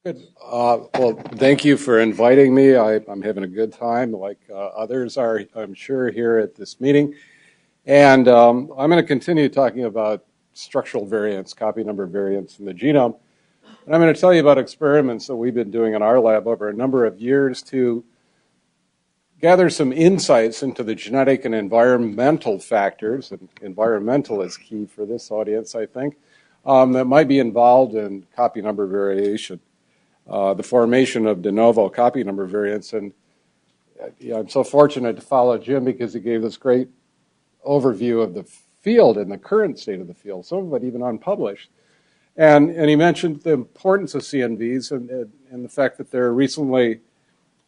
Good. Well, thank you for inviting me. I'm having a good time, like others are, I'm sure, here at this meeting. And I'm going to continue talking about structural variants, copy number variants in the genome. And I'm going to tell you about experiments that we've been doing in our lab over a number of years to gather some insights into the genetic and environmental factors, and environmental is key for this audience, I think, that might be involved in copy number variation. The formation of de novo copy number variants. And I'm so fortunate to follow Jim because he gave this great overview of the field and the current state of the field, some of it even unpublished. And he mentioned the importance of CNVs and the fact that they're recently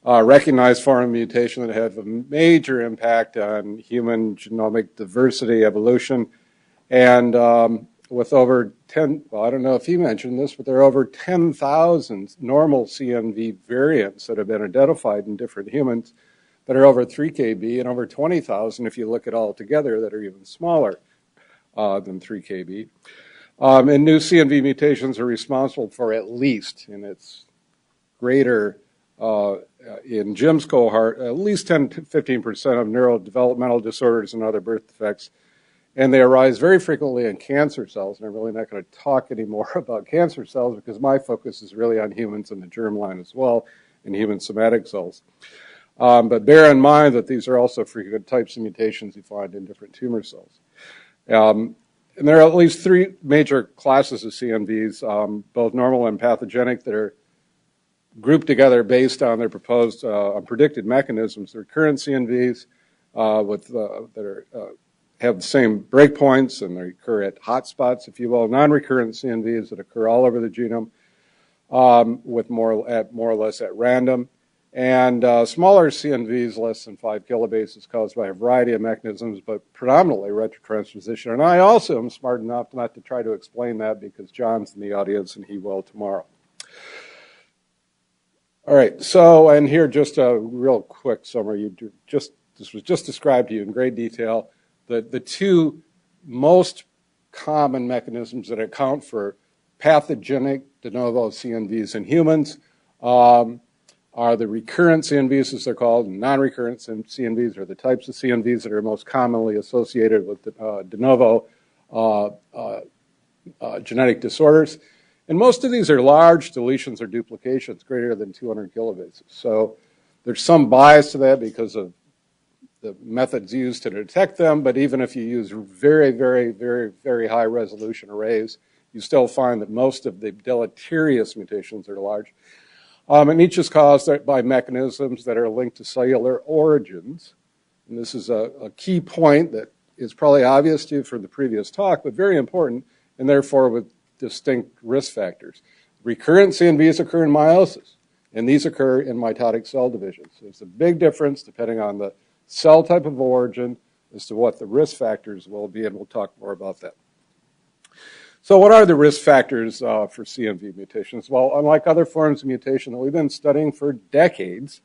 recognized form of mutation that have a major impact on human genomic diversity, evolution, and with over 10, well, I don't know if he mentioned this, but there are over 10,000 normal CNV variants that have been identified in different humans that are over 3 kb, and over 20,000 if you look at all together that are even smaller than 3 kb. And new CNV mutations are responsible for at least, and it's greater in Jim's cohort, at least 10 to 15% of neurodevelopmental disorders and other birth defects. And they arise very frequently in cancer cells, and I'm really not going to talk anymore about cancer cells because my focus is really on humans and the germline as well, and human somatic cells. But bear in mind that these are also frequent types of mutations you find in different tumor cells. And there are at least 3 major classes of CNVs, both normal and pathogenic, that are grouped together based on their proposed predicted mechanisms. The recurrent CNVs have the same breakpoints and they occur at hotspots, if you will. Non-recurrent CNVs that occur all over the genome with more or less at random. And smaller CNVs, less than 5 kilobases, caused by a variety of mechanisms, but predominantly retrotransposition. And I also am smart enough not to try to explain that because John's in the audience and he will tomorrow. All right, so, and here just a real quick summary. This was just described to you in great detail. The 2 most common mechanisms that account for pathogenic de novo CNVs in humans are the recurrent CNVs, as they're called, and non-recurrent CNVs are the types of CNVs that are most commonly associated with de novo genetic disorders. And most of these are large deletions or duplications greater than 200 kilobases. So there's some bias to that because of the methods used to detect them, but even if you use very, very, very, very high resolution arrays, you still find that most of the deleterious mutations are large. And each is caused by mechanisms that are linked to cellular origins. And this is a key point that is probably obvious to you from the previous talk, but very important, and therefore with distinct risk factors. Recurrent CNVs occur in meiosis, and these occur in mitotic cell division. So there's a big difference depending on the cell type of origin as to what the risk factors will be, and we'll talk more about that. So what are the risk factors for CNV mutations? Well, unlike other forms of mutation that we've been studying for decades,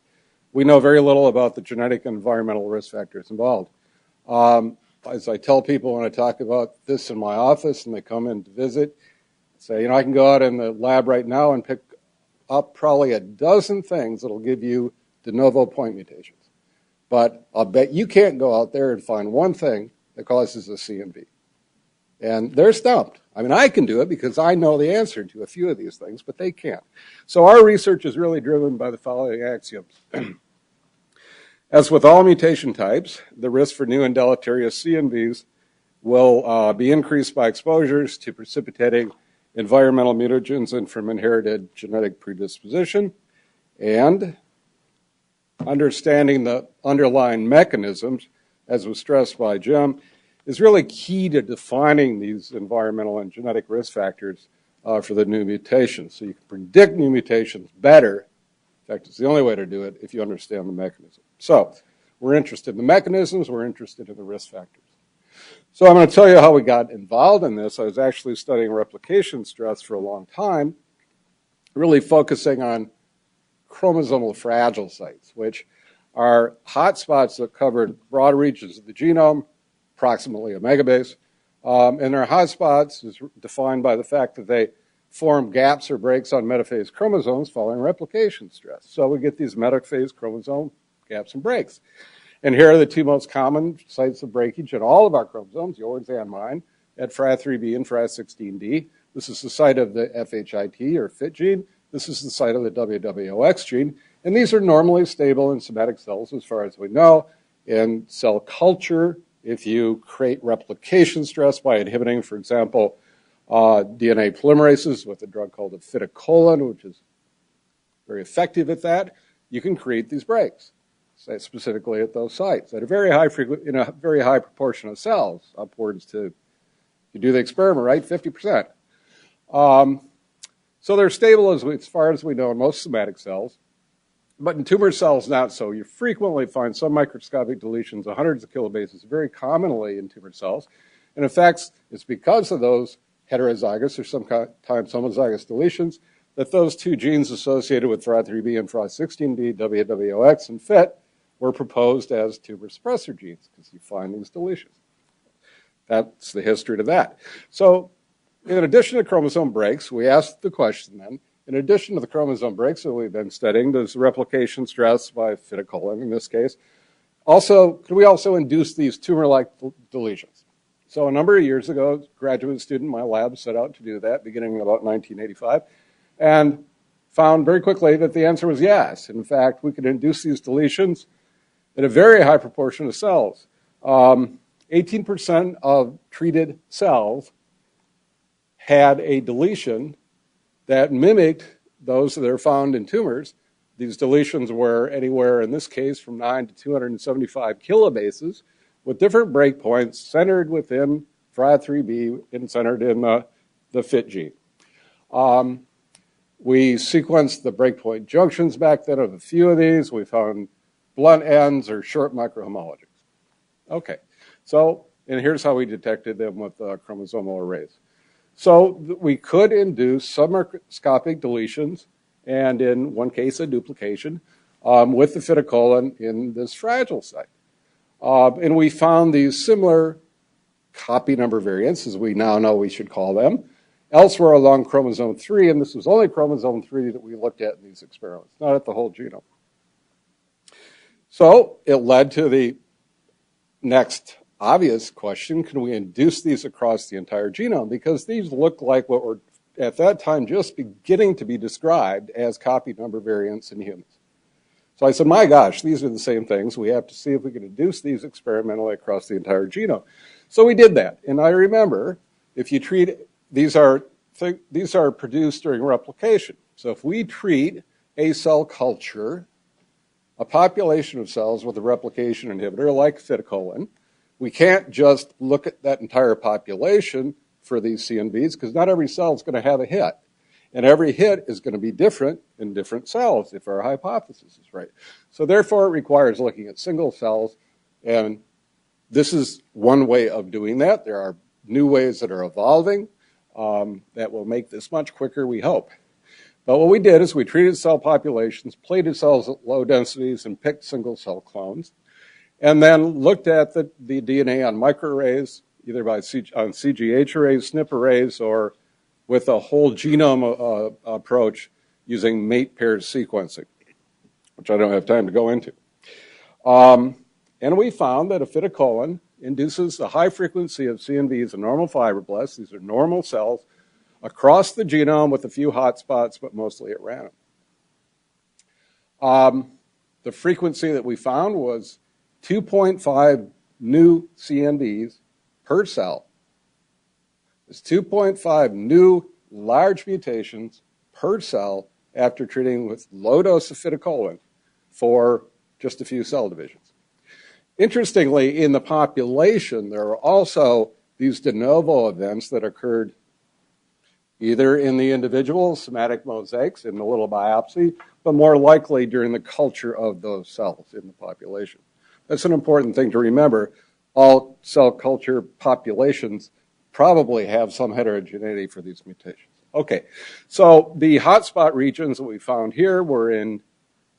we know very little about the genetic and environmental risk factors involved. As I tell people when I talk about this in my office and they come in to visit, say, I can go out in the lab right now and pick up probably a dozen things that'll give you de novo point mutations. But I'll bet you can't go out there and find one thing that causes a CNV. And they're stumped. I mean, I can do it because I know the answer to a few of these things, but they can't. So our research is really driven by the following axioms. As with all mutation types, the risk for new and deleterious CNVs will be increased by exposures to precipitating environmental mutagens and from inherited genetic predisposition. And understanding the underlying mechanisms, as was stressed by Jim, is really key to defining these environmental and genetic risk factors for the new mutations. So you can predict new mutations better. In fact, it's the only way to do it if you understand the mechanism. So we're interested in the mechanisms, we're interested in the risk factors. So I'm going to tell you how we got involved in this. I was actually studying replication stress for a long time, really focusing on chromosomal fragile sites, which are hotspots that cover broad regions of the genome, approximately a megabase. And their hotspots is defined by the fact that they form gaps or breaks on metaphase chromosomes following replication stress. So we get these metaphase chromosome gaps and breaks. And here are the two most common sites of breakage in all of our chromosomes, yours and mine, at Fra3b and Fra16d. This is the site of the FHIT or FIT gene. This is the site of the WWOX gene. And these are normally stable in somatic cells as far as we know. In cell culture, if you create replication stress by inhibiting, for example, DNA polymerases with a drug called acetylcholine, which is very effective at that, you can create these breaks, specifically at those sites at a very high in a very high proportion of cells, upwards to, you do the experiment, right, 50%. So they're stable as far as we know in most somatic cells, but in tumor cells not so. You frequently find some microscopic deletions of hundreds of kilobases very commonly in tumor cells. And in fact, it's because of those heterozygous or sometimes homozygous deletions that those two genes associated with Fra3b and Fra16d, WWOX, and FIT were proposed as tumor suppressor genes because you find these deletions. That's the history to that. So in addition to chromosome breaks, we asked the question then, in addition to the chromosome breaks that we've been studying, does replication stress by acetylcholine in this case, could we also induce these tumor-like deletions? So a number of years ago, a graduate student in my lab set out to do that, beginning in about 1985, and found very quickly that the answer was yes. In fact, we could induce these deletions in a very high proportion of cells. 18% of treated cells had a deletion that mimicked those that are found in tumors. These deletions were anywhere, in this case, from 9 to 275 kilobases, with different breakpoints centered within Fra3b and centered in the FIT gene. We sequenced the breakpoint junctions back then of a few of these. We found blunt ends or short microhomologies. Okay, so, and here's how we detected them with chromosomal arrays. So we could induce submicroscopic deletions, and in one case a duplication, with the acetylcholine in this fragile site. And we found these similar copy number variants, as we now know we should call them, elsewhere along chromosome 3, and this was only chromosome 3 that we looked at in these experiments, not at the whole genome. So it led to the next obvious question, can we induce these across the entire genome? Because these look like what were at that time just beginning to be described as copy number variants in humans. So I said, my gosh, these are the same things. We have to see if we can induce these experimentally across the entire genome. So we did that. And I remember, if you treat, these are produced during replication. So if we treat a cell culture, a population of cells with a replication inhibitor like acetylcholine, we can't just look at that entire population for these CNVs because not every cell is going to have a hit. And every hit is going to be different in different cells if our hypothesis is right. So therefore, it requires looking at single cells. And this is one way of doing that. There are new ways that are evolving that will make this much quicker, we hope. But what we did is we treated cell populations, plated cells at low densities, and picked single cell clones. And then looked at the DNA on microarrays, either on CGH arrays, SNP arrays, or with a whole genome approach using mate pairs sequencing, which I don't have time to go into. And we found that acetylcholine induces a high frequency of CNVs in normal fibroblasts. These are normal cells across the genome with a few hotspots, but mostly at random. The frequency that we found was 2.5 new CNVs per cell. It's 2.5 new large mutations per cell after treating with low-dose acetylcholine for just a few cell divisions. Interestingly, in the population, there are also these de novo events that occurred either in the individual somatic mosaics in the little biopsy, but more likely during the culture of those cells in the population. That's an important thing to remember. All cell culture populations probably have some heterogeneity for these mutations. Okay, so the hotspot regions that we found here were in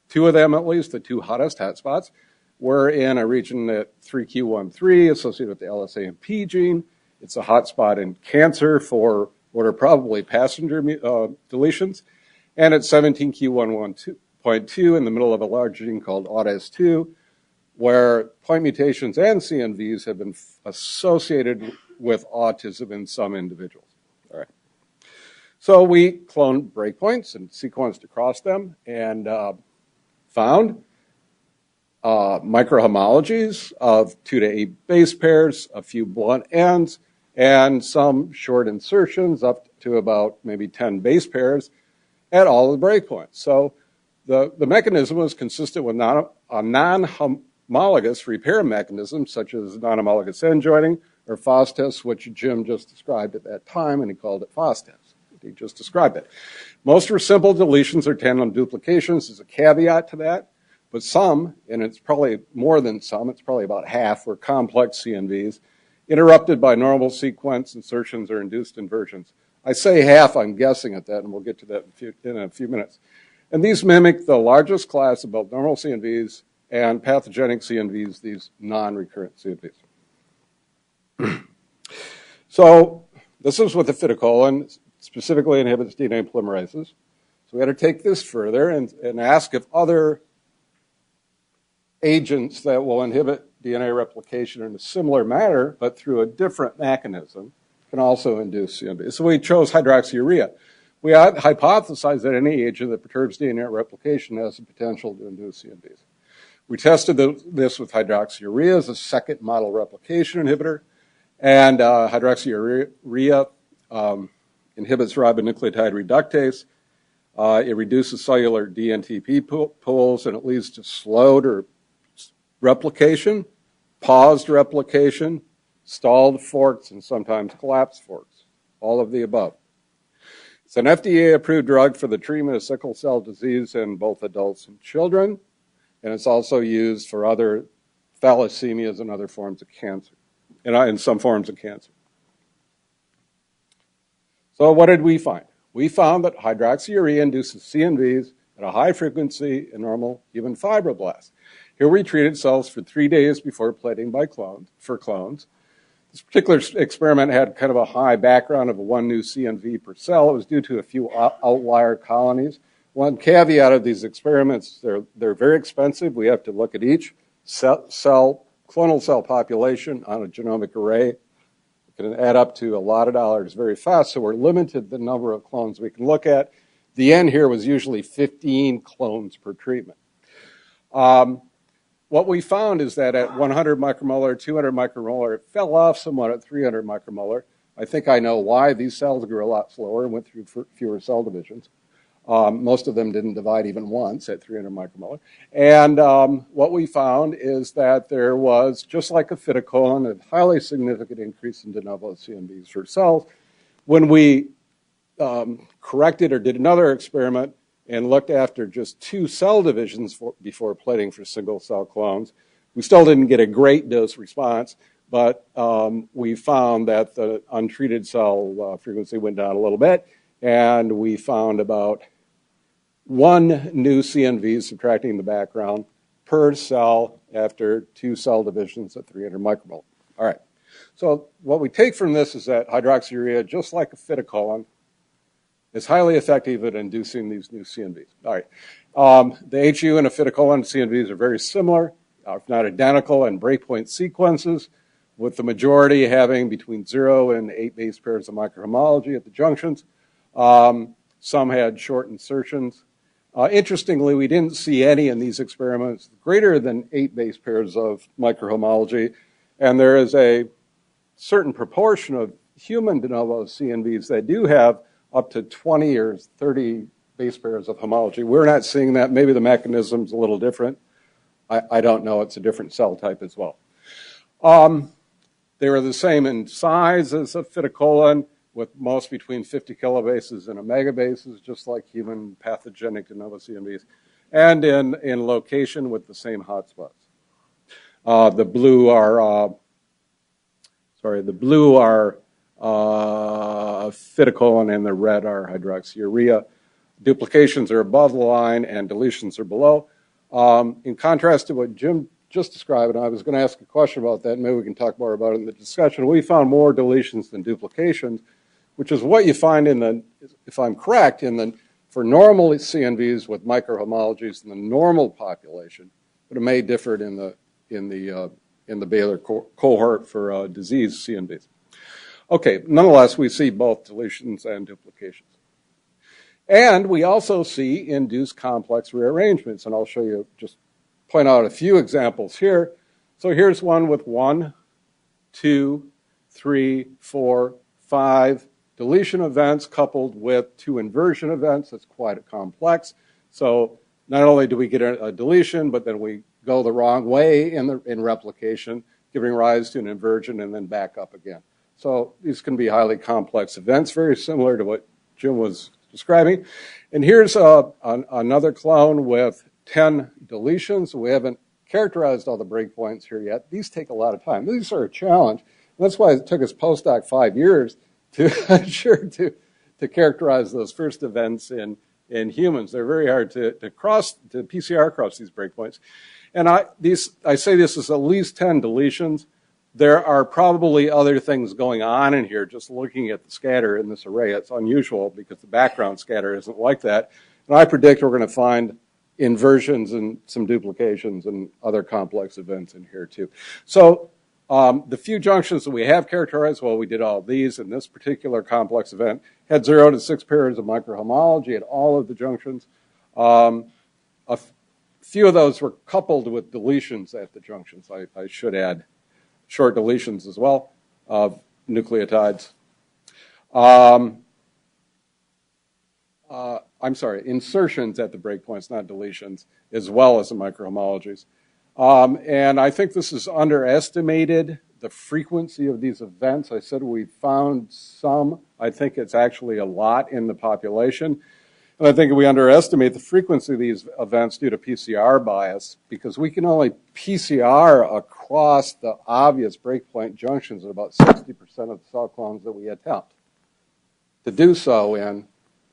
two of them at least, the two hottest hotspots, were in a region at 3q13 associated with the LSAMP gene. It's a hotspot in cancer for what are probably passenger deletions, and at 17q11.2 in the middle of a large gene called AUTS2, where point mutations and CNVs have been associated with autism in some individuals. All right. So we cloned breakpoints and sequenced across them and found microhomologies of 2 to 8 base pairs, a few blunt ends, and some short insertions up to about maybe 10 base pairs at all of the breakpoints. So the mechanism was consistent with a non-homologous repair mechanism, such as non-homologous end joining or FOSTES, which Jim just described at that time, and he called it FOSTES. He just described it. Most were simple deletions or tandem duplications. There's a caveat to that. But some, and it's probably more than some, it's probably about half, were complex CNVs, interrupted by normal sequence insertions or induced inversions. I say half, I'm guessing at that, and we'll get to that in a few minutes. And these mimic the largest class of both normal CNVs and pathogenic CNVs, these non-recurrent CNVs. So this is with the fiticolin, specifically inhibits DNA polymerases. So we had to take this further and ask if other agents that will inhibit DNA replication in a similar manner, but through a different mechanism, can also induce CNVs. So we chose hydroxyurea. We hypothesized that any agent that perturbs DNA replication has the potential to induce CNVs. We tested this with hydroxyurea as a second model replication inhibitor, and hydroxyurea inhibits ribonucleotide reductase. It reduces cellular DNTP pools, and it leads to slowed or replication, paused replication, stalled forks, and sometimes collapsed forks, all of the above. It's an FDA-approved drug for the treatment of sickle cell disease in both adults and children, and it's also used for other thalassemias and other forms of cancer, in some forms of cancer. So what did we find? We found that hydroxyurea induces CNVs at a high frequency in normal human fibroblasts. Here we treated cells for 3 days before plating for clones. This particular experiment had kind of a high background of 1 new CNV per cell. It was due to a few outlier colonies. One caveat of these experiments, they're very expensive. We have to look at each clonal cell population on a genomic array. It can add up to a lot of dollars very fast, so we're limited the number of clones we can look at. The end here was usually 15 clones per treatment. What we found is that at 100 micromolar, 200 micromolar, it fell off somewhat at 300 micromolar. I think I know why. These cells grew a lot slower and went through fewer cell divisions. Most of them didn't divide even once at 300 micromolar. And what we found is that there was, just like a fiticolin, a highly significant increase in de novo CNVs for cells. When we corrected or did another experiment and looked after just 2 cell divisions before plating for single cell clones, we still didn't get a great dose response, but we found that the untreated cell frequency went down a little bit, and we found about 1 new CNV subtracting the background per cell after 2 cell divisions at 300 micromolar. All right, so what we take from this is that hydroxyurea, just like a fiticolin, is highly effective at inducing these new CNVs. All right, the HU and a fiticolin CNVs are very similar, if not identical, in breakpoint sequences, with the majority having between 0 and 8 base pairs of microhomology at the junctions. Some had short insertions. Interestingly, we didn't see any in these experiments greater than 8 base pairs of microhomology, and there is a certain proportion of human de novo CNVs that do have up to 20 or 30 base pairs of homology. We're not seeing that. Maybe the mechanism's a little different. I don't know. It's a different cell type as well. They were the same in size as a fiticolin, with most between 50 kilobases and a megabases, just like human pathogenic de novo CNVs, and in location with the same hotspots. The blue are fiticolin, and the red are hydroxyurea. Duplications are above the line and deletions are below. In contrast to what Jim just described, and I was going to ask a question about that, and maybe we can talk more about it in the discussion, we found more deletions than duplications, which is what you find in the, if I'm correct, for normal CNVs with microhomologies in the normal population, but it may differ in the Baylor cohort for disease CNVs. Okay, nonetheless, we see both deletions and duplications. And we also see induced complex rearrangements, and I'll show you, just point out a few examples here. So here's one with 1, 2, 3, 4, 5 deletion events coupled with 2 inversion events. That's quite complex. So not only do we get a deletion, but then we go the wrong way in replication, giving rise to an inversion and then back up again. So these can be highly complex events, very similar to what Jim was describing. And here's another clone with 10 deletions. We haven't characterized all the breakpoints here yet. These take a lot of time. These are a challenge. And that's why it took us postdoc 5 years to characterize those first events in humans. They're very hard to PCR cross these breakpoints. And I say this is at least 10 deletions. There are probably other things going on in here. Just looking at the scatter in this array, it's unusual because the background scatter isn't like that. And I predict we're going to find inversions and some duplications and other complex events in here too. So the few junctions that we have characterized, well, we did all of these, and this particular complex event had 0 to 6 pairs of microhomology at all of the junctions. A few of those were coupled with deletions at the junctions. I should add short deletions as well of nucleotides. I'm sorry, insertions at the breakpoints, not deletions, as well as the microhomologies. And I think this is underestimated, the frequency of these events. I said we found some. I think it's actually a lot in the population. And I think we underestimate the frequency of these events due to PCR bias, because we can only PCR across the obvious breakpoint junctions at about 60% of the cell clones that we attempt to do so in,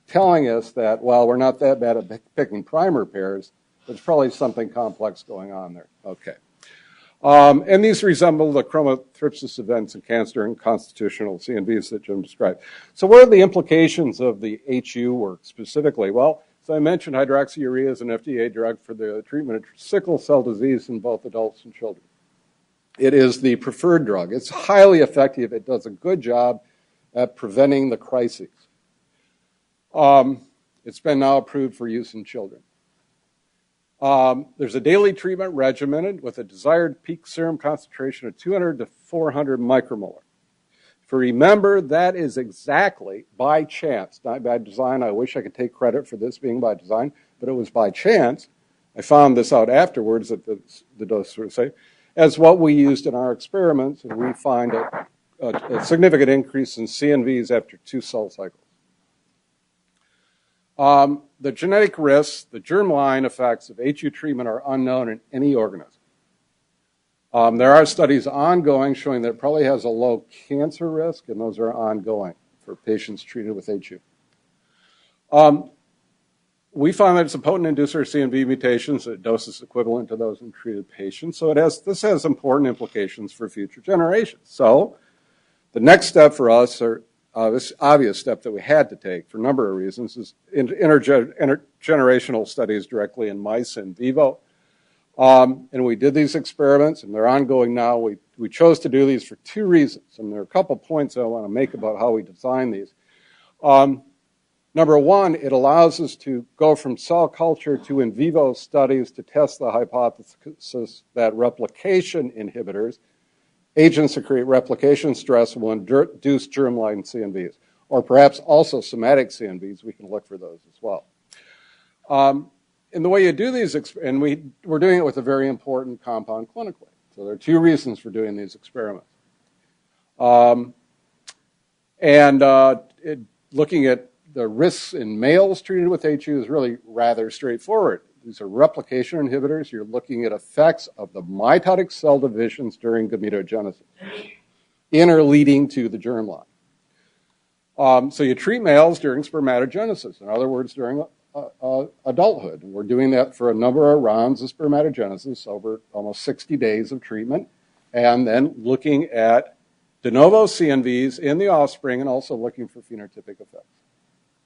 telling us that, well, we're not that bad at picking primer pairs. There's probably something complex going on there. Okay. And these resemble the chromothripsis events in cancer and constitutional CNVs that Jim described. So what are the implications of the HU work specifically? Well, as I mentioned, hydroxyurea is an FDA drug for the treatment of sickle cell disease in both adults and children. It is the preferred drug. It's highly effective. It does a good job at preventing the crises. It's been now approved for use in children. There's a daily treatment regimen with a desired peak serum concentration of 200 to 400 micromolar. If you remember, that is exactly by chance, not by design. I wish I could take credit for this being by design, but it was by chance. I found this out afterwards that the dose was safe, as what we used in our experiments, and we find a significant increase in CNVs after 2 cell cycles. The genetic risks, the germline effects of HU treatment are unknown in any organism. There are studies ongoing showing that it probably has a low cancer risk, and those are ongoing for patients treated with HU. We found that it's a potent inducer of CNV mutations at doses equivalent to those in treated patients, so this has important implications for future generations. So the next step for us, or this obvious step that we had to take for a number of reasons, is intergenerational studies directly in mice in vivo. And we did these experiments, and they're ongoing now. We chose to do these for 2 reasons, and there are a couple points I want to make about how we design these. Number one, it allows us to go from cell culture to in vivo studies to test the hypothesis that replication inhibitors, agents that create replication stress, will induce germline CNVs, or perhaps also somatic CNVs. We can look for those as well. And the way you do these, and we're doing it with a very important compound clinically. So there are 2 reasons for doing these experiments. Looking at the risks in males treated with HU is really rather straightforward. These are replication inhibitors. You're looking at effects of the mitotic cell divisions during gametogenesis, in or leading to the germline. So you treat males during spermatogenesis, in other words, during adulthood. And we're doing that for a number of rounds of spermatogenesis over almost 60 days of treatment, and then looking at de novo CNVs in the offspring and also looking for phenotypic effects.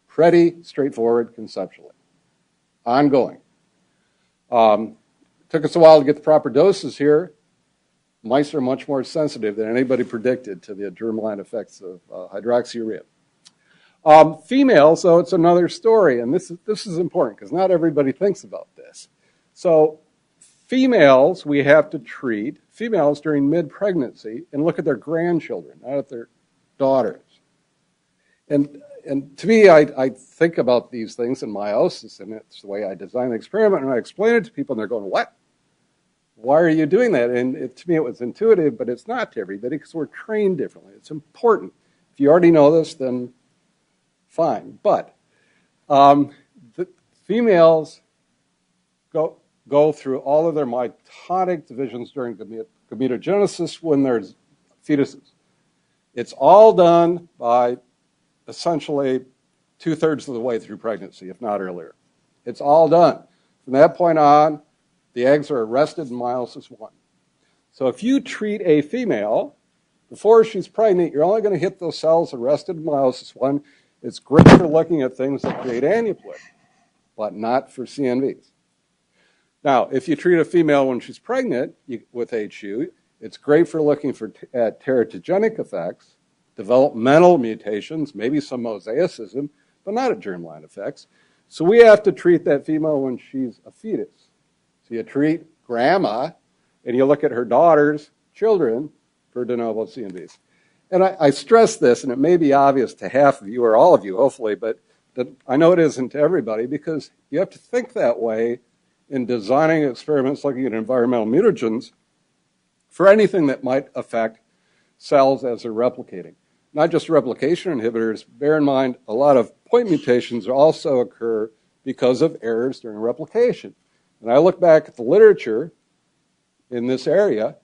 Pretty straightforward conceptually. Ongoing. Took us a while to get the proper doses here. Mice are much more sensitive than anybody predicted to the germline effects of hydroxyurea. Females, though, it's another story, and this is important because not everybody thinks about this. So females, we have to treat females during mid-pregnancy and look at their grandchildren, not at their daughters. And to me, I think about these things in meiosis, and it's the way I design the experiment, and I explain it to people, and they're going, what? Why are you doing that? And to me, it was intuitive, but it's not to everybody because we're trained differently. It's important. If you already know this, then fine. But the females go through all of their mitotic divisions during gametogenesis when there's fetuses. It's all done by essentially 2/3 of the way through pregnancy, if not earlier. It's all done. From that point on, the eggs are arrested in meiosis 1. So if you treat a female before she's pregnant, you're only going to hit those cells arrested in meiosis 1. It's great for looking at things that create aneuploid, but not for CNVs. Now, if you treat a female when she's pregnant with HU, it's great for looking at teratogenic effects, developmental mutations, maybe some mosaicism, but not at germline effects. So we have to treat that female when she's a fetus. So you treat grandma, and you look at her daughter's children for de novo CNVs. And I stress this, and it may be obvious to half of you or all of you, hopefully, but I know it isn't to everybody because you have to think that way in designing experiments looking at environmental mutagens for anything that might affect cells as they're replicating. Not just replication inhibitors. Bear in mind, a lot of point mutations also occur because of errors during replication. And I look back at the literature in this area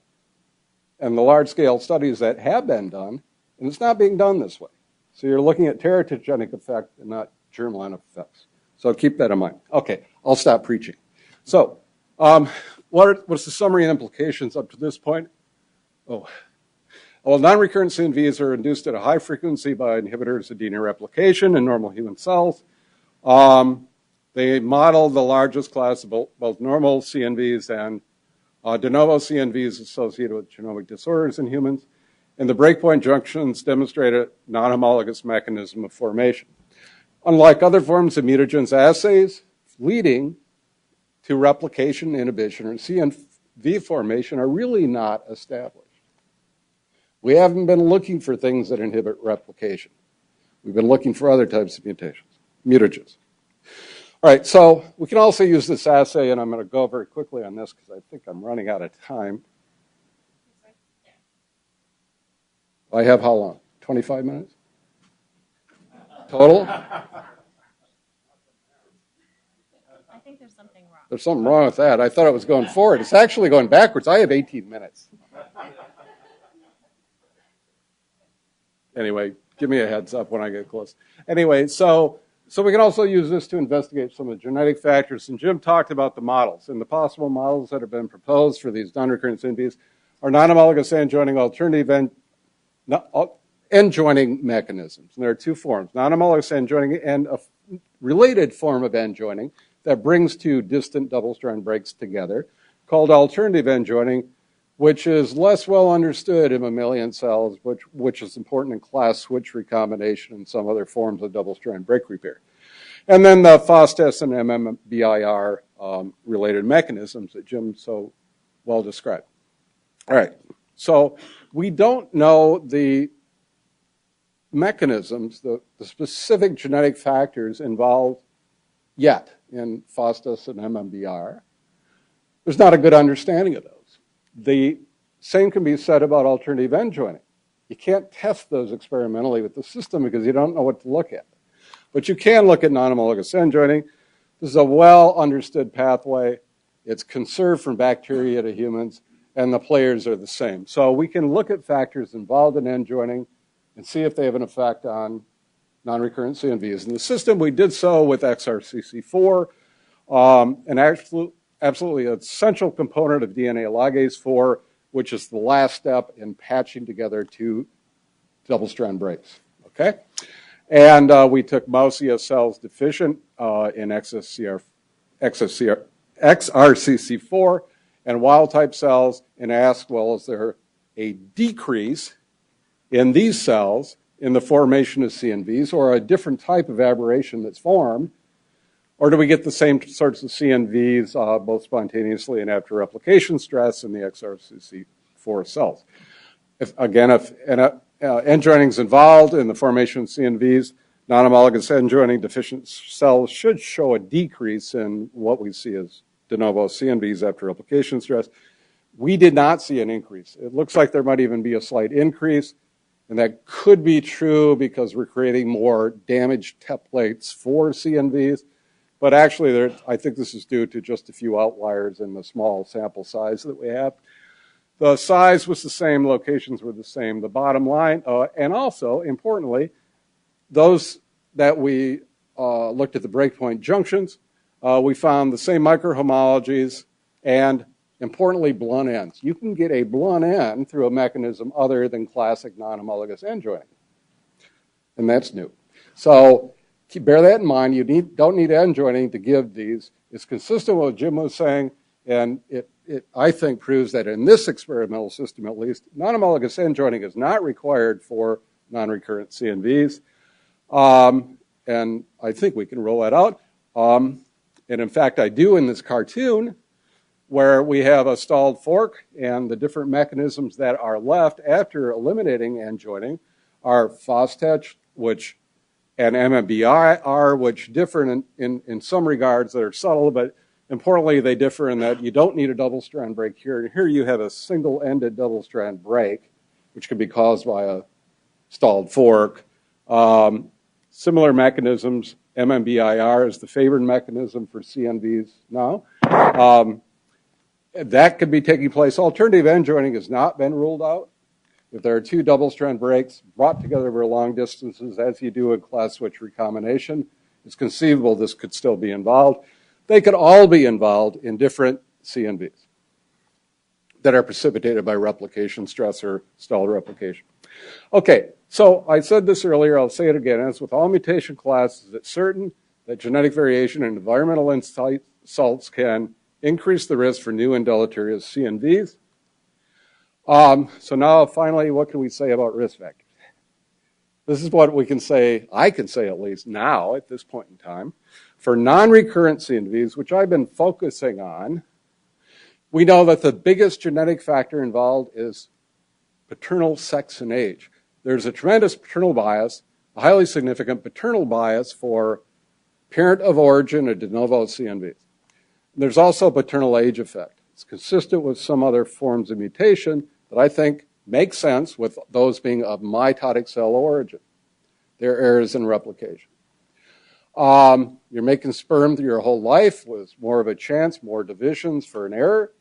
and the large-scale studies that have been done, and it's not being done this way. So you're looking at teratogenic effect and not germline effects. So keep that in mind. Okay, I'll stop preaching. So what's the summary and implications up to this point? Well, non-recurrent CNVs are induced at a high frequency by inhibitors of DNA replication in normal human cells. They model the largest class of both normal CNVs and de novo CNVs associated with genomic disorders in humans. And the breakpoint junctions demonstrate a non-homologous mechanism of formation. Unlike other forms of mutagens, assays leading to replication inhibition or CNV formation are really not established. We haven't been looking for things that inhibit replication. We've been looking for other types of mutagens. All right, so we can also use this assay, and I'm going to go very quickly on this because I think I'm running out of time. I have how long? 25 minutes? Total? I think there's something wrong. There's something wrong with that. I thought it was going forward. It's actually going backwards. I have 18 minutes. Anyway, give me a heads up when I get close. Anyway, so we can also use this to investigate some of the genetic factors. And Jim talked about the models. And the possible models that have been proposed for these non-recurrent CNVs are non-homologous end joining alternative end joining mechanisms. And there are two forms, non-homologous end joining and a related form of end joining that brings two distant double-strand breaks together called alternative end joining, which is less well understood in mammalian cells, which is important in class switch recombination and some other forms of double-strand break repair. And then the FOSTS and MMBIR related mechanisms that Jim so well described. All right, so we don't know the mechanisms, the specific genetic factors involved yet in FOSTS and MMBIR. There's not a good understanding of those. The same can be said about alternative end joining. You can't test those experimentally with the system because you don't know what to look at. But you can look at non-homologous end joining. This is a well-understood pathway. It's conserved from bacteria to humans, and the players are the same. So we can look at factors involved in end joining and see if they have an effect on non-recurrent CNVs. In the system, we did so with XRCC4, an absolutely essential component of DNA ligase 4, which is the last step in patching together two double-strand breaks, okay? And we took mouse ES cells deficient in XRCC4 and wild-type cells and asked, well, is there a decrease in these cells in the formation of CNVs or a different type of aberration that's formed, or do we get the same sorts of CNVs both spontaneously and after replication stress in the XRCC4 cells? If end joining is involved in the formation of CNVs, non-homologous end joining deficient cells should show a decrease in what we see as de novo CNVs after replication stress. We did not see an increase. It looks like there might even be a slight increase, and that could be true because we're creating more damaged templates for CNVs. But actually, I think this is due to just a few outliers in the small sample size that we have. The size was the same, locations were the same. The bottom line, and also, importantly, those that we looked at the breakpoint junctions, we found the same microhomologies and, importantly, blunt ends. You can get a blunt end through a mechanism other than classic non-homologous end joining, and that's new. So bear that in mind. You don't need end joining to give these. It's consistent with what Jim was saying, and it I think proves that in this experimental system, at least, non-homologous end joining is not required for non-recurrent CNVs. And I think we can roll that out. And in fact, I do in this cartoon where we have a stalled fork and the different mechanisms that are left after eliminating end joining are FOSTETch, and MMBR, which differ in some regards that are subtle, but importantly, they differ in that you don't need a double-strand break here. Here you have a single-ended double-strand break, which can be caused by a stalled fork. Similar mechanisms, MMBIR is the favored mechanism for CNVs now. That could be taking place. Alternative end joining has not been ruled out. If there are two double-strand breaks brought together over long distances, as you do in class switch recombination, it's conceivable this could still be involved. They could all be involved in different CNVs that are precipitated by replication stress or stalled replication. Okay, so I said this earlier, I'll say it again. As with all mutation classes, it's certain that genetic variation and environmental insults can increase the risk for new and deleterious CNVs. So now, finally, what can we say about risk factors? This is what we can say, I can say at least now at this point in time. For non-recurrent CNVs, which I've been focusing on, we know that the biggest genetic factor involved is paternal sex and age. There's a tremendous paternal bias, a highly significant paternal bias for parent of origin or de novo CNVs. There's also a paternal age effect. It's consistent with some other forms of mutation that I think make sense with those being of mitotic cell origin. There are errors in replication. You're making sperm through your whole life with more of a chance, more divisions for an error.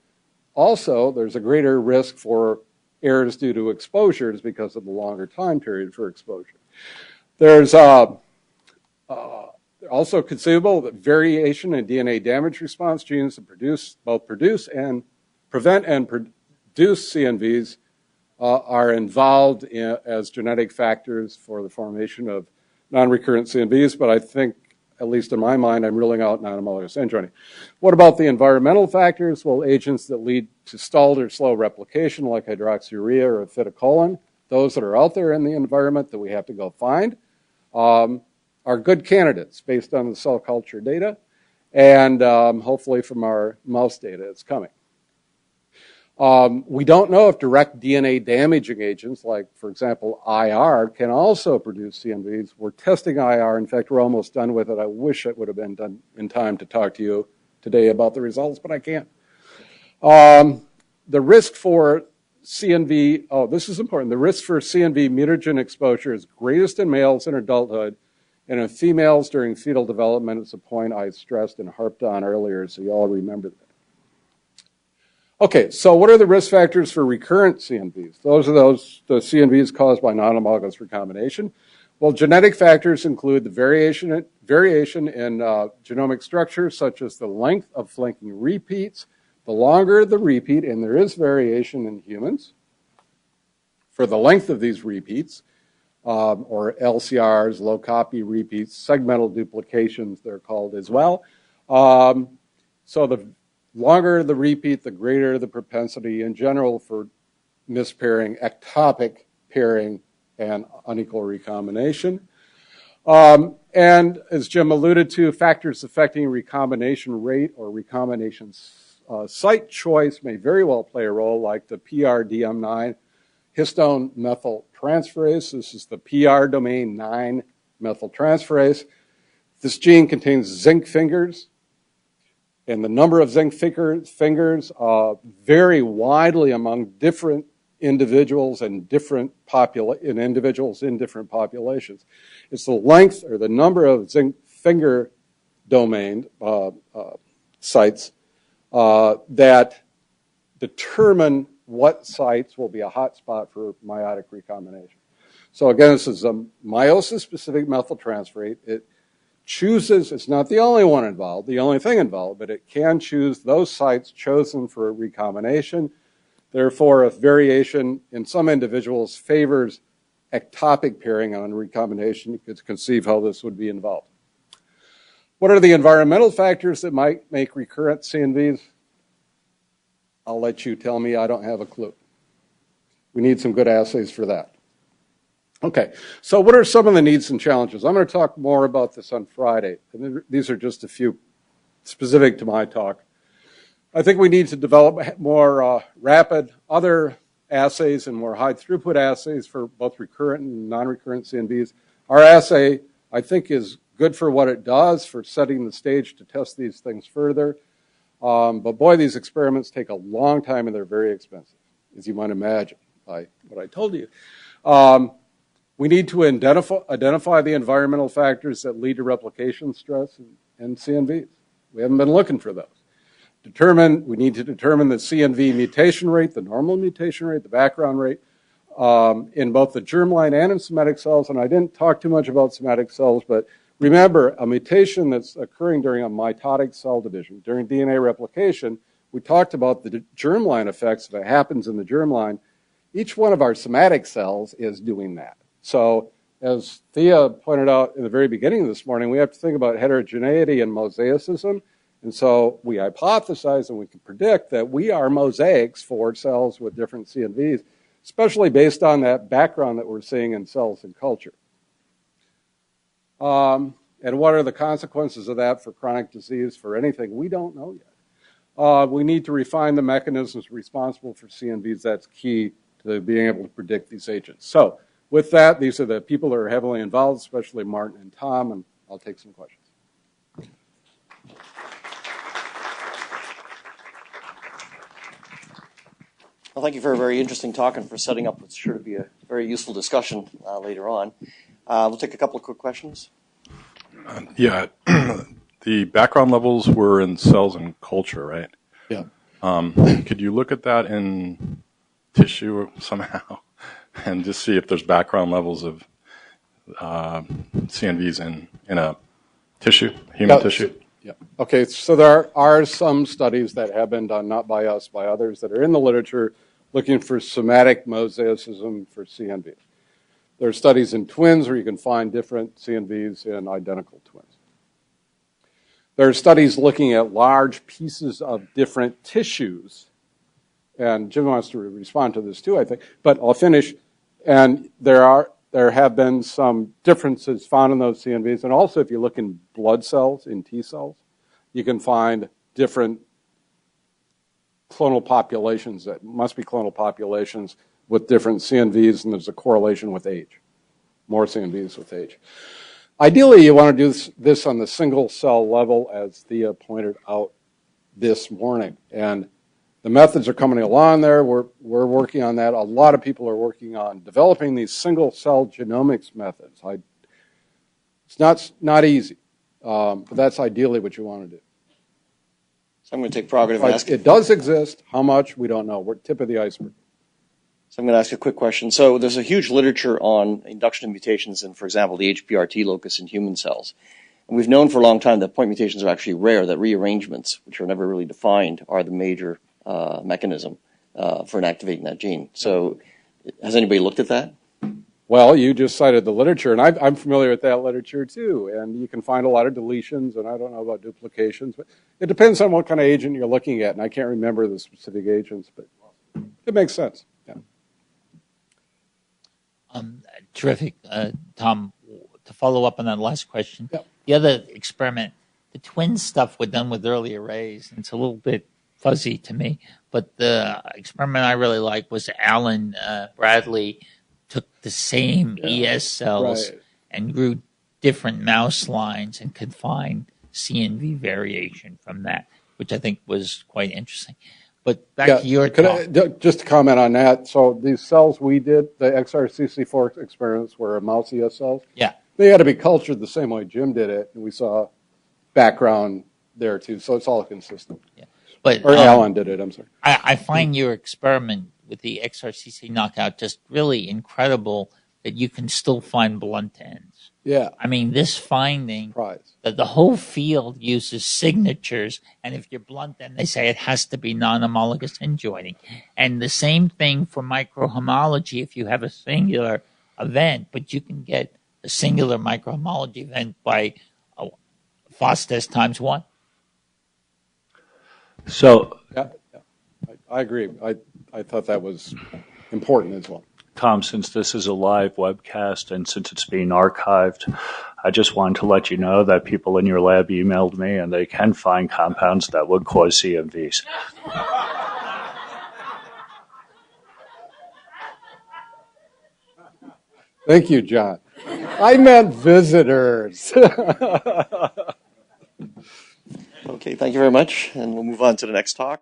Also, there's a greater risk for errors due to exposures because of the longer time period for exposure. There's also conceivable that variation in DNA damage response genes that both produce and prevent and produce CNVs are involved as genetic factors for the formation of non-recurrent CNVs, but I think, at least in my mind, I'm ruling out non-homologous end joining. What about the environmental factors? Well, agents that lead to stalled or slow replication, like hydroxyurea or acetylcholine, those that are out there in the environment that we have to go find, are good candidates based on the cell culture data, and hopefully from our mouse data it's coming. We don't know if direct DNA damaging agents, like, for example, IR, can also produce CNVs. We're testing IR. In fact, we're almost done with it. I wish it would have been done in time to talk to you today about the results, but I can't. The risk for CNV, this is important. The risk for CNV mutagen exposure is greatest in males in adulthood, and in females during fetal development. It's a point I stressed and harped on earlier, so you all remember that. Okay, so what are the risk factors for recurrent CNVs? Those are the CNVs caused by non-homologous recombination. Well, genetic factors include the variation in genomic structure, such as the length of flanking repeats. The longer the repeat, and there is variation in humans for the length of these repeats, or LCRs, low copy repeats, segmental duplications, they're called as well. So the longer the repeat, the greater the propensity in general for mispairing, ectopic pairing, and unequal recombination. And as Jim alluded to, factors affecting recombination rate or recombination site choice may very well play a role, like the PRDM9 histone methyltransferase. This is the PR domain 9 methyltransferase. This gene contains zinc fingers, and the number of zinc fingers vary widely among different individuals and individuals in different populations. It's the length or the number of zinc finger domain sites that determine what sites will be a hotspot for meiotic recombination. So again, this is a meiosis-specific methyltransferase. It chooses, it's not the only one involved, the only thing involved, but it can choose those sites chosen for recombination. Therefore, if variation in some individuals favors ectopic pairing on recombination, you could conceive how this would be involved. What are the environmental factors that might make recurrent CNVs? I'll let you tell me. I don't have a clue. We need some good assays for that. Okay, so what are some of the needs and challenges? I'm going to talk more about this on Friday. And these are just a few specific to my talk. I think we need to develop more rapid other assays and more high throughput assays for both recurrent and non-recurrent CNVs. Our assay, I think, is good for what it does for setting the stage to test these things further. But boy, these experiments take a long time and they're very expensive, as you might imagine by what I told you. We need to identify the environmental factors that lead to replication stress in CNVs. We haven't been looking for those. We need to determine the CNV mutation rate, the normal mutation rate, the background rate, in both the germline and in somatic cells. And I didn't talk too much about somatic cells, but remember, a mutation that's occurring during a mitotic cell division, during DNA replication, we talked about the germline effects. If it happens in the germline, each one of our somatic cells is doing that. So as Thea pointed out in the very beginning of this morning, we have to think about heterogeneity and mosaicism. And so we hypothesize and we can predict that we are mosaics for cells with different CNVs, especially based on that background that we're seeing in cells in culture. And what are the consequences of that for chronic disease, for anything? We don't know yet. We need to refine the mechanisms responsible for CNVs. That's key to being able to predict these agents. So with that, these are the people that are heavily involved, especially Martin and Tom, and I'll take some questions. Well, thank you for a very interesting talk and for setting up what's sure to be a very useful discussion later on. We'll take a couple of quick questions. Yeah, the background levels were in cells and culture, right? Yeah. Could you look at that in tissue somehow and just see if there's background levels of CNVs in a tissue, human tissue? Yeah. Okay, so there are some studies that have been done, not by us, by others, that are in the literature looking for somatic mosaicism for CNVs. There are studies in twins where you can find different CNVs in identical twins. There are studies looking at large pieces of different tissues, and Jim wants to respond to this too, I think, but I'll finish. And there have been some differences found in those CNVs, and also if you look in blood cells, in T cells, you can find different clonal populations that must be clonal populations with different CNVs, and there's a correlation with age, more CNVs with age. Ideally, you want to do this on the single cell level, as Thea pointed out this morning. And the methods are coming along there. We're working on that. A lot of people are working on developing these single cell genomics methods. It's not easy, but that's ideally what you want to do. So I'm going to take prerogative and ask. It does exist. How much? We don't know. We're tip of the iceberg. So I'm going to ask a quick question. So there's a huge literature on induction mutations in, for example, the HPRT locus in human cells. And we've known for a long time that point mutations are actually rare, that rearrangements, which are never really defined, are the major mechanism for inactivating that gene. So has anybody looked at that? Well, you just cited the literature, and I'm familiar with that literature too. And you can find a lot of deletions, and I don't know about duplications, but it depends on what kind of agent you're looking at. And I can't remember the specific agents, but it makes sense. Yeah. Terrific, Tom. To follow up on that last question, Yep. the other experiment, the twin stuff we're done with early arrays. It's a little bit fuzzy to me, but the experiment I really liked was Alan Bradley took the same ES cells Right. and grew different mouse lines and could find CNV variation from that, which I think was quite interesting. But back to your talk. Just to comment on that, so these cells we did, the XRCC4 experiments were mouse ES cells. Yeah. They had to be cultured the same way Jim did it, and we saw background there too, so it's all consistent. Yeah. But Or Alan did it, I'm sorry. I find your experiment with the XRCC knockout just really incredible that you can still find blunt ends. Yeah. I mean, this finding Prize. that the whole field uses signatures, and if you're blunt end, they say it has to be non-homologous end joining. And the same thing for microhomology if you have a singular event, but you can get a singular microhomology event by FOSTES times 1. So, Yeah. I agree. I thought that was important as well. Tom, since this is a live webcast and since it's being archived, I just wanted to let you know that people in your lab emailed me and they can find compounds that would cause CMVs. Thank you, John. I meant visitors. Okay, thank you very much, and we'll move on to the next talk.